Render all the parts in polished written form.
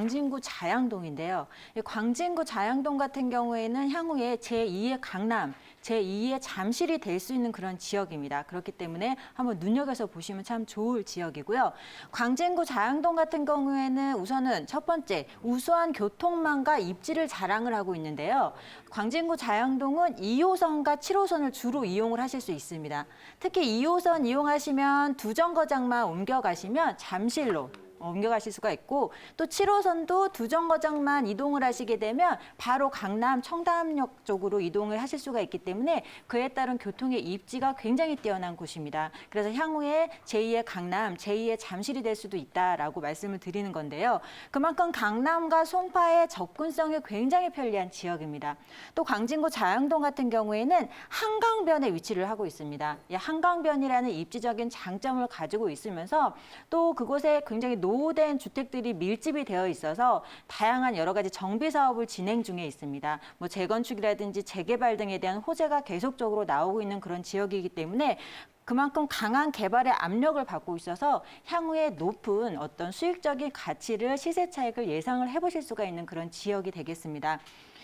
광진구 자양동인데요. 이 광진구 자양동 같은 경우에는 향후에 제2의 강남, 제2의 잠실이 될 수 있는 그런 지역입니다. 그렇기 때문에 한번 눈여겨서 보시면 참 좋을 지역이고요. 광진구 자양동 같은 경우에는 우선은 첫 번째, 우수한 교통망과 입지를 자랑을 하고 있는데요. 광진구 자양동은 2호선과 7호선을 주로 이용을 하실 수 있습니다. 특히 2호선 이용하시면 두 정거장만 옮겨가시면 잠실로 옮겨가실 수가 있고 또 7호선도 두 정거장만 이동을 하시게 되면 바로 강남 청담역 쪽으로 이동을 하실 수가 있기 때문에 그에 따른 교통의 입지가 굉장히 뛰어난 곳입니다. 그래서 향후에 제2의 강남, 제2의 잠실이 될 수도 있다라고 말씀을 드리는 건데요. 그만큼 강남과 송파의 접근성이 굉장히 편리한 지역입니다. 또 광진구 자양동 같은 경우에는 한강변에 위치를 하고 있습니다. 이 한강변이라는 입지적인 장점을 가지고 있으면서 또 그곳에 굉장히 노후된 주택들이 밀집이 되어 있어서 다양한 여러 가지 정비 사업을 진행 중에 있습니다. 뭐 재건축이라든지 재개발 등에 대한 호재가 계속적으로 나오고 있는 그런 지역이기 때문에 그만큼 강한 개발의 압력을 받고 있어서 향후에 높은 어떤 수익적인 가치를 시세 차익을 예상을 해보실 수가 있는 그런 지역이 되겠습니다.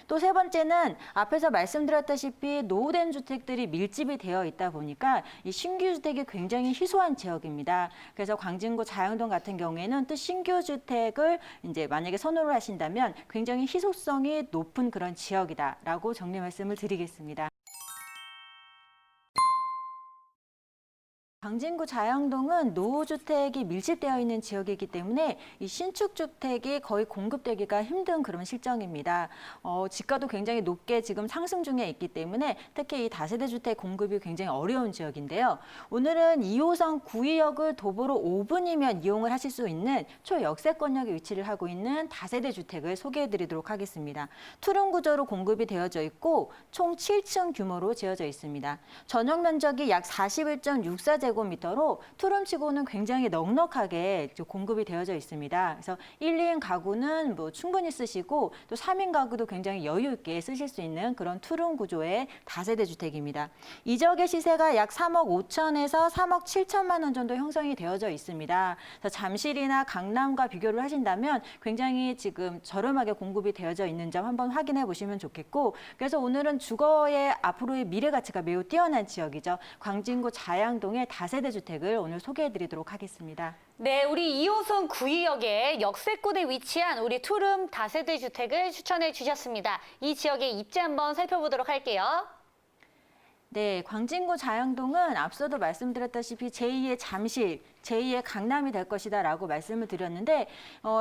또 세 번째는 앞에서 말씀드렸다시피 노후된 주택들이 밀집이 되어 있다 보니까 이 신규 주택이 굉장히 희소한 지역입니다. 그래서 광진구 자양동 같은 경우에는 또 신규 주택을 이제 만약에 선호를 하신다면 굉장히 희소성이 높은 그런 지역이다라고 정리 말씀을 드리겠습니다. 광진구 자양동은 노후주택이 밀집되어 있는 지역이기 때문에 이 신축주택이 거의 공급되기가 힘든 그런 실정입니다. 지가도 굉장히 높게 지금 상승 중에 있기 때문에 특히 이 다세대 주택 공급이 굉장히 어려운 지역인데요. 오늘은 2호선 구의역을 도보로 5분이면 이용을 하실 수 있는 초역세권역에 위치를 하고 있는 다세대 주택을 소개해드리도록 하겠습니다. 투룸 구조로 공급이 되어져 있고 총 7층 규모로 지어져 있습니다. 전용 면적이 약 41.64제곱미터로 투룸치고는 굉장히 넉넉하게 공급이 되어져 있습니다. 그래서 1, 2인 가구는 뭐 충분히 쓰시고 또 3인 가구도 굉장히 여유 있게 쓰실 수 있는 그런 투룸 구조의 다세대 주택입니다. 이 지역의 시세가 약 3억 5천에서 3억 7천만 원 정도 형성이 되어져 있습니다. 그래서 잠실이나 강남과 비교를 하신다면 굉장히 지금 저렴하게 공급이 되어져 있는 점 한번 확인해 보시면 좋겠고 그래서 오늘은 주거의 앞으로의 미래 가치가 매우 뛰어난 지역이죠. 광진구 자양동의 다세대 주택을 오늘 소개해드리도록 하겠습니다. 네, 우리 2호선 구의역에 역세권에 위치한 우리 투룸 다세대 주택을 추천해 주셨습니다. 이 지역의 입지 한번 살펴보도록 할게요. 네, 광진구 자양동은 앞서도 말씀드렸다시피 제2의 잠실, 제2의 강남이 될 것이다 라고 말씀을 드렸는데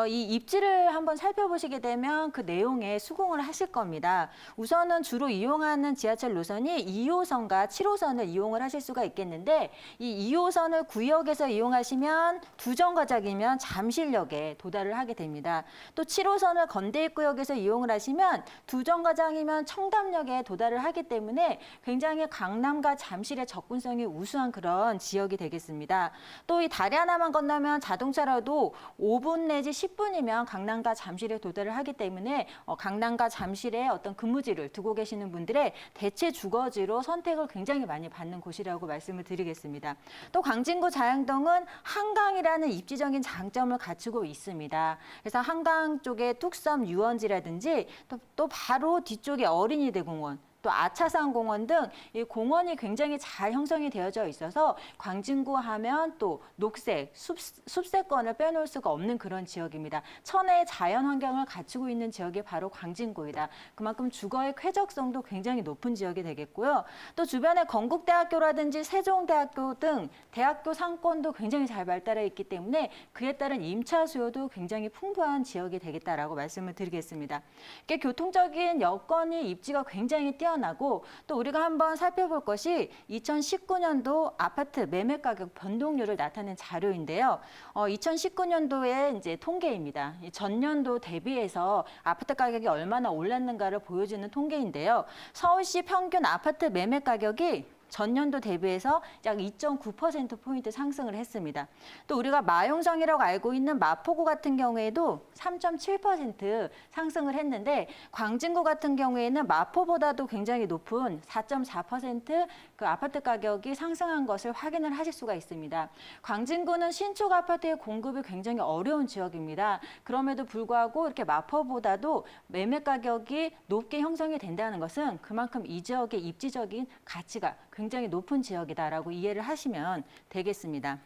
이 입지를 한번 살펴보시게 되면 그 내용에 수긍을 하실 겁니다. 우선은 주로 이용하는 지하철 노선이 2호선과 7호선을 이용을 하실 수가 있겠는데 이 2호선을 구역에서 이용하시면 두 정거장이면 잠실역에 도달을 하게 됩니다. 또 7호선을 건대입구역에서 이용을 하시면 두 정거장이면 청담역에 도달을 하기 때문에 굉장히 강남과 잠실의 접근성이 우수한 그런 지역이 되겠습니다. 또 이 다리 하나만 건너면 자동차라도 5분 내지 10분이면 강남과 잠실에 도달을 하기 때문에 강남과 잠실에 어떤 근무지를 두고 계시는 분들의 대체 주거지로 선택을 굉장히 많이 받는 곳이라고 말씀을 드리겠습니다. 또 광진구 자양동은 한강이라는 입지적인 장점을 갖추고 있습니다. 그래서 한강 쪽에 뚝섬 유원지라든지 또 바로 뒤쪽에 어린이대 공원, 또 아차산 공원 등 이 공원이 굉장히 잘 형성이 되어져 있어서 광진구 하면 또 녹색, 숲세권을 빼놓을 수가 없는 그런 지역입니다. 천혜의 자연 환경을 갖추고 있는 지역이 바로 광진구이다. 그만큼 주거의 쾌적성도 굉장히 높은 지역이 되겠고요. 또 주변에 건국대학교라든지 세종대학교 등 대학교 상권도 굉장히 잘 발달해 있기 때문에 그에 따른 임차 수요도 굉장히 풍부한 지역이 되겠다라고 말씀을 드리겠습니다. 이게 교통적인 여건이 입지가 굉장히 뛰어나고 또 우리가 한번 살펴볼 것이 2019년도 아파트 매매 가격 변동률을 나타낸 자료인데요. 2019년도의 이제 통계입니다. 전년도 대비해서 아파트 가격이 얼마나 올랐는가를 보여주는 통계인데요. 서울시 평균 아파트 매매 가격이 전년도 대비해서 약 2.9%포인트 상승을 했습니다. 또 우리가 마용성이라고 알고 있는 마포구 같은 경우에도 3.7% 상승을 했는데 광진구 같은 경우에는 마포보다도 굉장히 높은 4.4% 아파트 가격이 상승한 것을 확인을 하실 수가 있습니다. 광진구는 신축 아파트의 공급이 굉장히 어려운 지역입니다. 그럼에도 불구하고 이렇게 마포보다도 매매 가격이 높게 형성이 된다는 것은 그만큼 이 지역의 입지적인 가치가 굉장히 높은 지역이다라고 이해를 하시면 되겠습니다.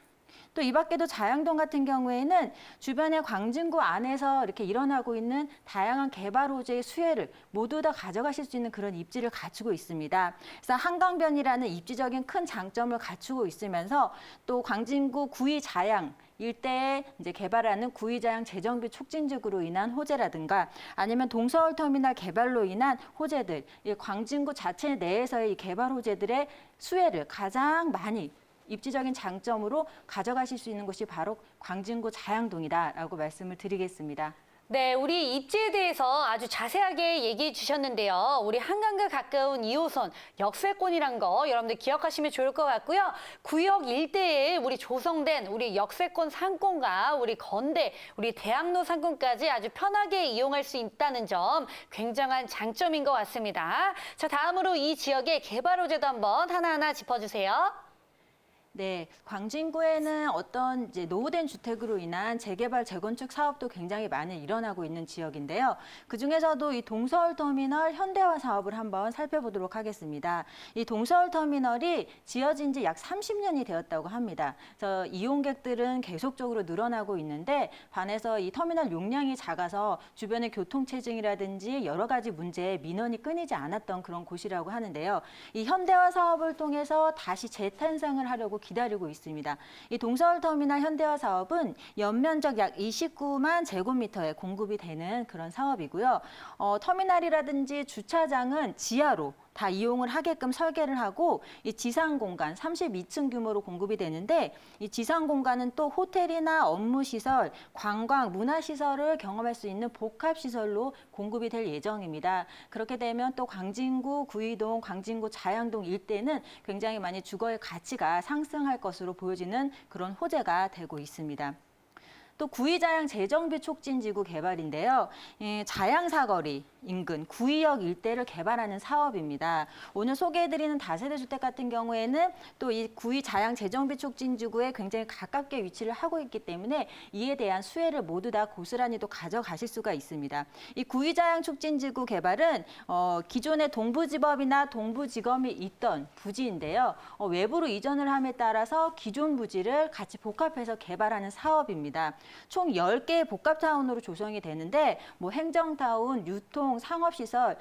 또 이 밖에도 자양동 같은 경우에는 주변의 광진구 안에서 이렇게 일어나고 있는 다양한 개발 호재의 수혜를 모두 다 가져가실 수 있는 그런 입지를 갖추고 있습니다. 그래서 한강변이라는 입지적인 큰 장점을 갖추고 있으면서 또 광진구 구이 자양 일대에 이제 개발하는 구이자양 재정비 촉진적으로 인한 호재라든가 아니면 동서울 터미널 개발로 인한 호재들, 이 광진구 자체 내에서의 이 개발 호재들의 수혜를 가장 많이 입지적인 장점으로 가져가실 수 있는 곳이 바로 광진구 자양동이다라고 말씀을 드리겠습니다. 네, 우리 입지에 대해서 아주 자세하게 얘기해 주셨는데요. 우리 한강과 가까운 2호선 역세권이란 거 여러분들 기억하시면 좋을 것 같고요. 구역 일대에 우리 조성된 우리 역세권 상권과 우리 건대, 우리 대학로 상권까지 아주 편하게 이용할 수 있다는 점 굉장한 장점인 것 같습니다. 자, 다음으로 이 지역의 개발 호재도 한번 하나하나 짚어주세요. 네, 광진구에는 어떤 이제 노후된 주택으로 인한 재개발, 재건축 사업도 굉장히 많이 일어나고 있는 지역인데요. 그 중에서도 이 동서울 터미널 현대화 사업을 한번 살펴보도록 하겠습니다. 이 동서울 터미널이 지어진 지 약 30년이 되었다고 합니다. 그래서 이용객들은 계속적으로 늘어나고 있는데 반해서 이 터미널 용량이 작아서 주변의 교통체증이라든지 여러 가지 문제에 민원이 끊이지 않았던 그런 곳이라고 하는데요. 이 현대화 사업을 통해서 다시 재탄생을 하려고 기다리고 있습니다. 이 동서울 터미널 현대화 사업은 연면적 약 29만 제곱미터에 공급이 되는 그런 사업이고요. 터미널이라든지 주차장은 지하로 다 이용을 하게끔 설계를 하고 이 지상 공간 32층 규모로 공급이 되는데 이 지상 공간은 또 호텔이나 업무 시설, 관광, 문화 시설을 경험할 수 있는 복합 시설로 공급이 될 예정입니다. 그렇게 되면 또 광진구, 구이동, 광진구, 자양동 일대는 굉장히 많이 주거의 가치가 상승할 것으로 보여지는 그런 호재가 되고 있습니다. 또 구이자양 재정비 촉진지구 개발인데요. 자양사거리 인근 구이역 일대를 개발하는 사업입니다. 오늘 소개해드리는 다세대 주택 같은 경우에는 또 이 구이 자양 재정비 촉진지구에 굉장히 가깝게 위치를 하고 있기 때문에 이에 대한 수혜를 모두 다 고스란히 또 가져가실 수가 있습니다. 이 구이자양 촉진지구 개발은 기존의 동부지법이나 동부지검이 있던 부지인데요. 외부로 이전을 함에 따라서 기존 부지를 같이 복합해서 개발하는 사업입니다. 총 10개의 복합타운으로 조성이 되는데 뭐 행정타운, 유통, 상업시설,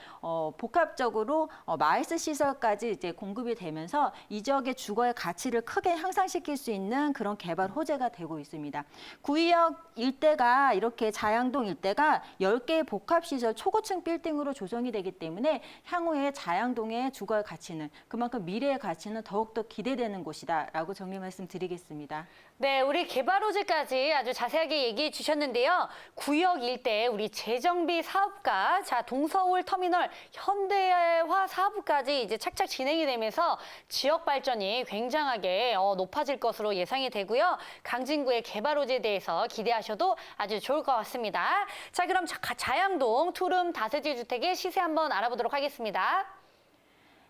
복합적으로 마이스 시설까지 이제 공급이 되면서 이 지역의 주거의 가치를 크게 향상시킬 수 있는 그런 개발 호재가 되고 있습니다. 구이역 일대가 이렇게 자양동 일대가 10개의 복합시설 초고층 빌딩으로 조성이 되기 때문에 향후에 자양동의 주거의 가치는 그만큼 미래의 가치는 더욱더 기대되는 곳이다라고 정리 말씀드리겠습니다. 네, 우리 개발 호재까지 아주 자세하게 얘기해 주셨는데요. 구역 일대 우리 재정비 사업과 자 동서울 터미널 현대화 사업까지 이제 착착 진행이 되면서 지역 발전이 굉장하게 높아질 것으로 예상이 되고요. 강진구의 개발 호재에 대해서 기대하셔도 아주 좋을 것 같습니다. 자, 그럼 자양동 투룸 다세대 주택의 시세 한번 알아보도록 하겠습니다.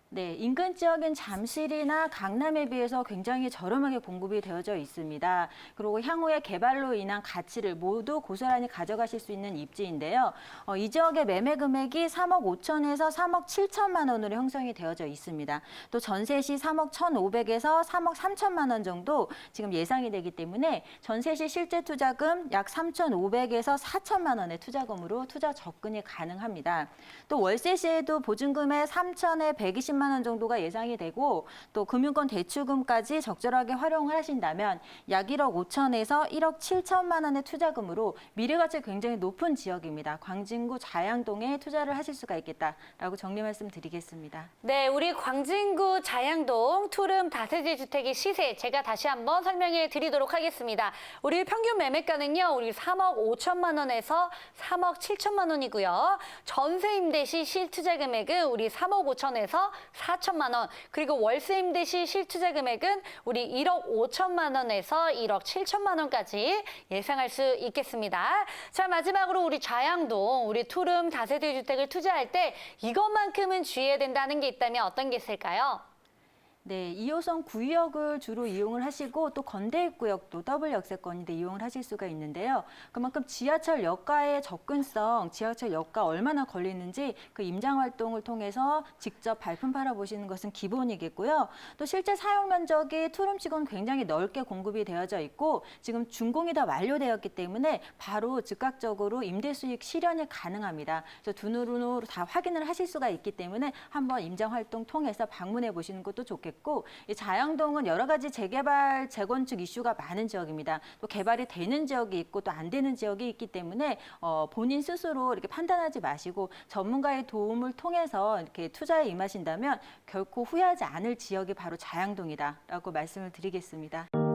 네, 인근 지역인 잠실이나 강남에 비해서 굉장히 저렴하게 공급이 되어져 있습니다. 그리고 향후에 개발로 인한 가치를 모두 고스란히 가져가실 수 있는 입지인데요. 이 지역의 매매 금액이 3억 5천에서 3억 7천만 원으로 형성이 되어져 있습니다. 또 전세 시 3억 1,500에서 3억 3천만 원 정도 지금 예상이 되기 때문에 전세 시 실제 투자금 약 3,500에서 4천만 원의 투자금으로 투자 접근이 가능합니다. 또 월세 시에도 보증금의 3천에 120만 원 정도가 예상이 되고 또 금융권 대출금까지 적절하게 활용을 하신다면 약 1억 5천에서 1억 7천만 원의 투자금으로 미래가치 굉장히 높은 지역입니다. 광진구 자양동에 투자를 하실 수가 있겠다라고 정리 말씀드리겠습니다. 네, 우리 광진구 자양동 투룸 다세대 주택의 시세 제가 다시 한번 설명해 드리도록 하겠습니다. 우리 평균 매매가는요, 우리 3억 5천만 원에서 3억 7천만 원이고요. 전세 임대 시 실투자 금액은 우리 3억 5천에서 4천만 원, 그리고 월세 임대 시 실투자 금액은 우리 1억 5천만 원에서 1억 7천만 원까지 예상할 수 있겠습니다. 자, 마지막으로 우리 좌양동, 우리 투룸 다세대 주택을 투자할 때 이것만큼은 주의해야 된다는 게 있다면 어떤 게 있을까요? 네, 2호선 구역을 주로 이용을 하시고 또 건대입 구역도 더블 역세권인데 이용을 하실 수가 있는데요. 그만큼 지하철역과의 접근성, 지하철역과 얼마나 걸리는지 그 임장 활동을 통해서 직접 발품 팔아보시는 것은 기본이겠고요. 또 실제 사용 면적이 투룸치고는 굉장히 넓게 공급이 되어져 있고 지금 준공이 다 완료되었기 때문에 바로 즉각적으로 임대 수익 실현이 가능합니다. 그래서 두 눈으로 다 확인을 하실 수가 있기 때문에 한번 임장 활동 통해서 방문해 보시는 것도 좋겠고 이 자양동은 여러 가지 재개발, 재건축 이슈가 많은 지역입니다. 또 개발이 되는 지역이 있고 또 안 되는 지역이 있기 때문에 본인 스스로 이렇게 판단하지 마시고 전문가의 도움을 통해서 이렇게 투자에 임하신다면 결코 후회하지 않을 지역이 바로 자양동이다라고 말씀을 드리겠습니다.